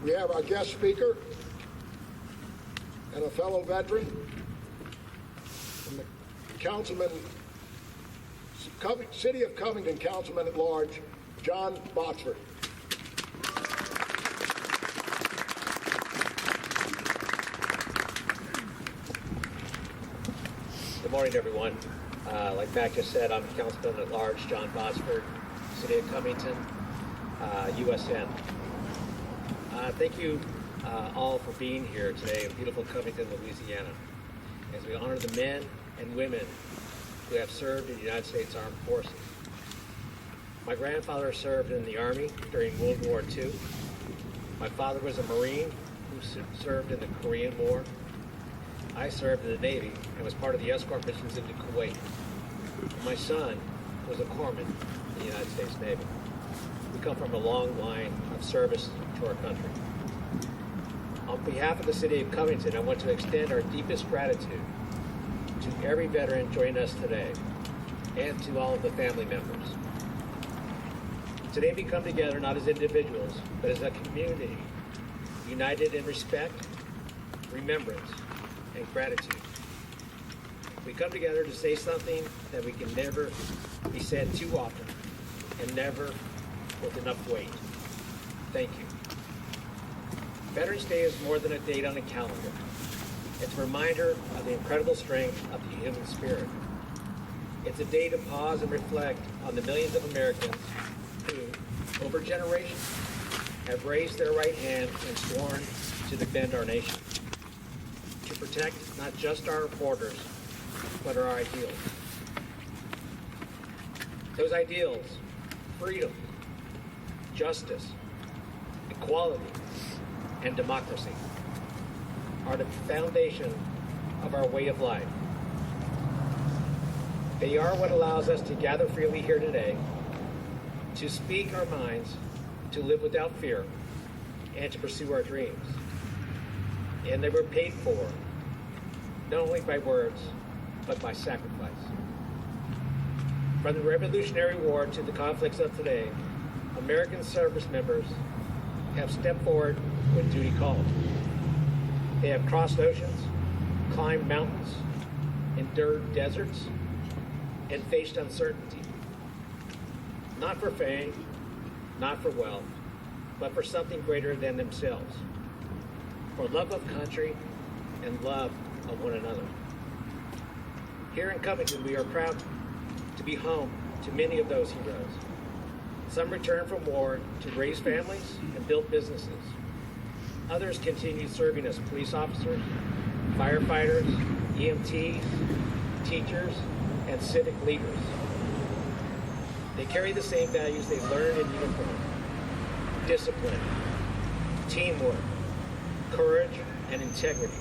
We have our guest speaker and a fellow veteran, and the City of Covington Councilman at Large, John Botsford. Good morning, everyone. Like Mac just said, I'm Councilman at Large, John Botsford, City of Covington, USN. Thank you all for being here today in beautiful Covington, Louisiana, as we honor the men and women who have served in the United States Armed Forces. My grandfather served in the Army during World War II. My father was a Marine who served in the Korean War. I served in the Navy and was part of the escort missions into Kuwait. My son was a corpsman in the United States Navy. We come from a long line of service to our country. On behalf of the City of Covington, I want to extend our deepest gratitude to every veteran joining us today and to all of the family members. Today we come together not as individuals, but as a community, united in respect, remembrance, and gratitude. We come together to say something that we can never be said too often and never with enough weight. Thank you. Veterans Day is more than a date on a calendar. It's a reminder of the incredible strength of the human spirit. It's a day to pause and reflect on the millions of Americans who, over generations, have raised their right hand and sworn to defend our nation, to protect not just our borders, but our ideals. Those ideals, freedom, justice, equality, and democracy, are the foundation of our way of life. They are what allows us to gather freely here today, to speak our minds, to live without fear, and to pursue our dreams. And they were paid for, not only by words, but by sacrifice. From the Revolutionary War to the conflicts of today, American service members have stepped forward when duty called. They have crossed oceans, climbed mountains, endured deserts, and faced uncertainty. Not for fame, not for wealth, but for something greater than themselves. For love of country and love of one another. Here in Covington, we are proud to be home to many of those heroes. Some returned from war to raise families and build businesses. Others continue serving as police officers, firefighters, EMTs, teachers, and civic leaders. They carry the same values they learned in uniform: discipline, teamwork, courage, and integrity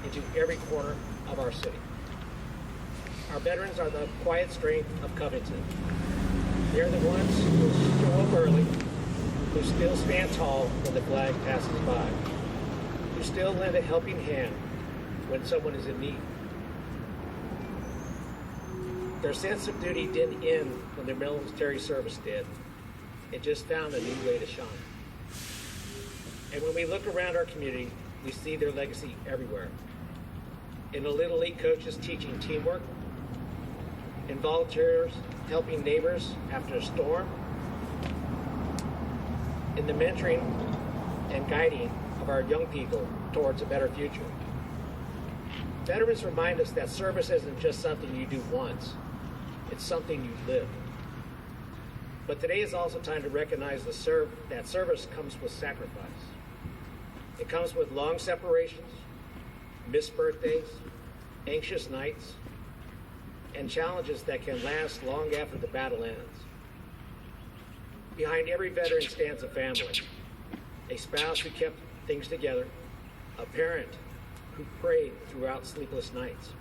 into every corner of our city. Our veterans are the quiet strength of Covington. They are the ones who show up early, who still stand tall when the flag passes by, who still lend a helping hand when someone is in need. Their sense of duty didn't end when their military service did. It just found a new way to shine. And when we look around our community, we see their legacy everywhere. In the Little League coaches teaching teamwork, in volunteers helping neighbors after a storm, in the mentoring and guiding of our young people towards a better future. Veterans remind us that service isn't just something you do once, it's something you live. But today is also time to recognize that service comes with sacrifice. It comes with long separations, missed birthdays, anxious nights, and challenges that can last long after the battle ends. Behind every veteran stands a family, a spouse who kept things together, a parent who prayed throughout sleepless nights,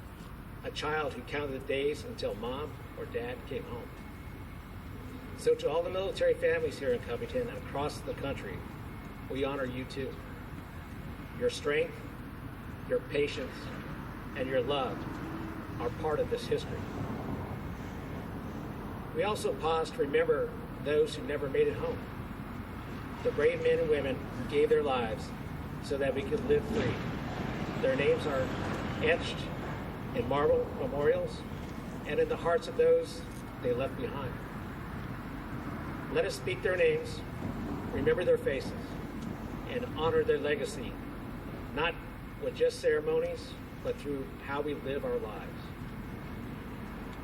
a child who counted the days until mom or dad came home. So to all the military families here in Covington and across the country, we honor you too. Your strength, your patience, and your love are part of this history. We also pause to remember those who never made it home. the brave men and women who gave their lives so that we could live free. Their names are etched in marble memorials and in the hearts of those they left behind. Let us speak their names, remember their faces, and honor their legacy, not with just ceremonies, but through how we live our lives.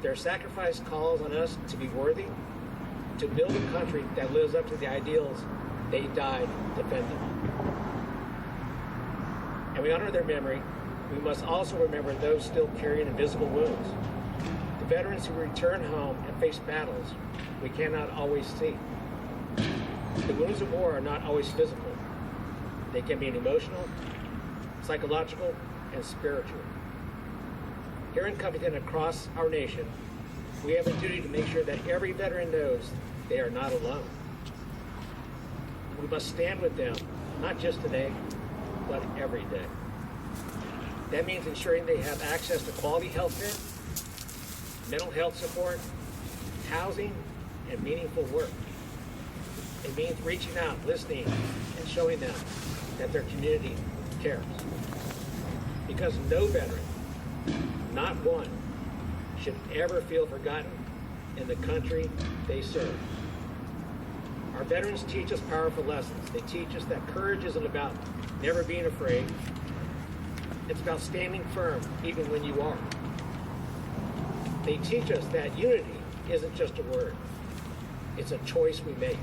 Their sacrifice calls on us to be worthy, to build a country that lives up to the ideals they died defending. And we honor their memory. We must also remember those still carrying invisible wounds, the veterans who return home and face battles we cannot always see. The wounds of war are not always physical. They can be emotional, psychological, and spiritual. Here in Covington, across our nation, we have a duty to make sure that every veteran knows they are not alone. We must stand with them, not just today, but every day. That means ensuring they have access to quality health care, mental health support, housing, and meaningful work. It means reaching out, listening, and showing them that their community cares. Because no veteran, not one, should ever feel forgotten in the country they serve. Our veterans teach us powerful lessons. They teach us that courage isn't about never being afraid. It's about standing firm even when you are. They teach us that unity isn't just a word. It's a choice we make,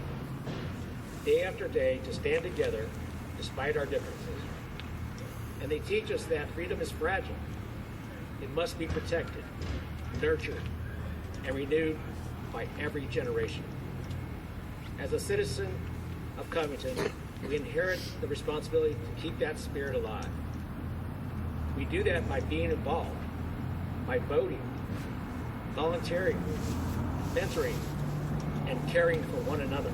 day after day, to stand together despite our differences. And they teach us that freedom is fragile. It must be protected, nurtured, and renewed by every generation. As a citizen of Covington, we inherit the responsibility to keep that spirit alive. We do that by being involved, by voting, volunteering, mentoring, and caring for one another.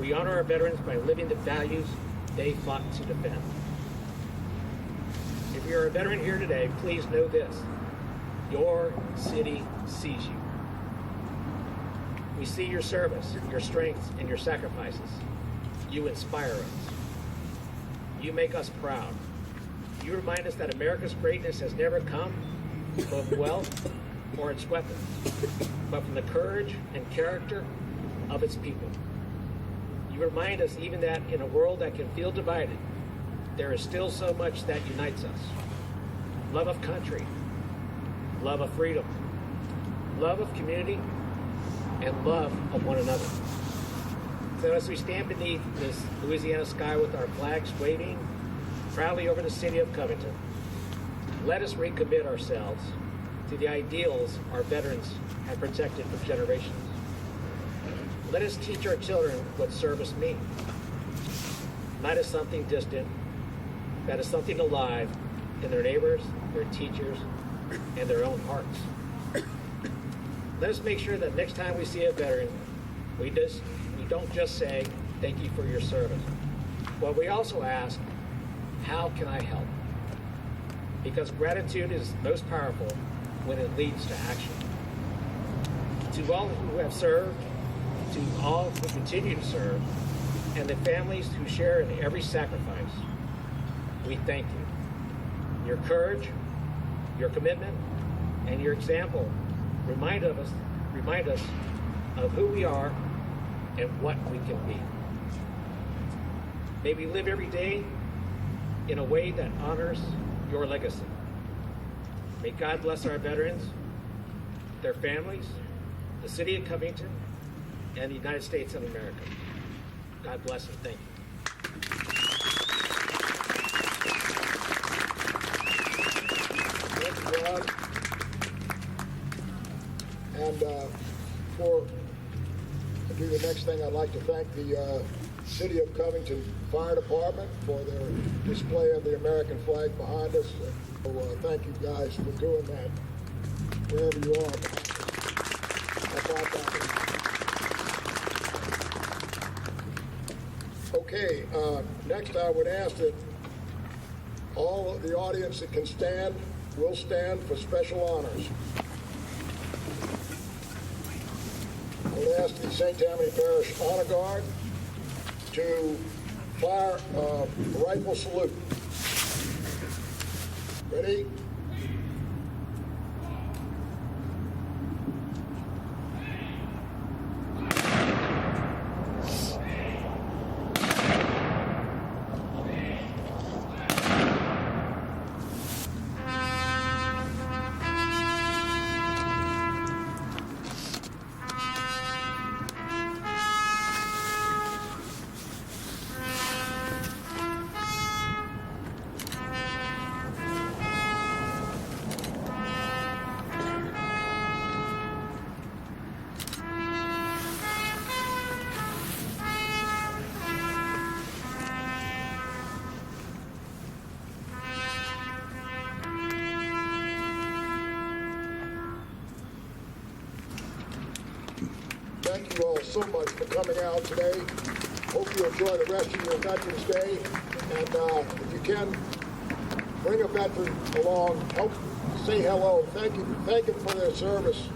We honor our veterans by living the values they fought to defend. If you're a veteran here today, please know this: your city sees you. We see your service, your strengths, and your sacrifices. You inspire us. You make us proud. You remind us that America's greatness has never come from wealth or its weapons, but from the courage and character of its people. You remind us even that in a world that can feel divided, there is still so much that unites us. Love of country, love of freedom, love of community, and love of one another. So as we stand beneath this Louisiana sky with our flags waving proudly over the city of Covington, let us recommit ourselves to the ideals our veterans have protected for generations. Let us teach our children what service means, not as something distant, but as something alive in their neighbors, their teachers, and their own hearts. Let us make sure that next time we see a veteran, we don't just say, "Thank you for your service," but we also ask, "How can I help?" Because gratitude is most powerful when it leads to action. To all who have served, to all who continue to serve, and the families who share in every sacrifice, we thank you. Your courage, your commitment, and your example remind us of who we are and what we can be. May we live every day in a way that honors your legacy. May God bless our veterans, their families, the city of Covington, and the United States of America. God bless and thank you. Thank you, John. And before I do the next thing, I'd like to thank the City of Covington Fire Department for their display of the American flag behind us. So thank you guys for doing that, wherever you are. Okay, next I would ask that all of the audience that can stand will stand for special honors. I would ask the St. Tammany Parish Honor Guard to fire a rifle salute. Ready? Thank you all so much for coming out today. Hope you enjoy the rest of your Veterans Day. And if you can, bring a veteran along. Help say hello. Thank them for their service.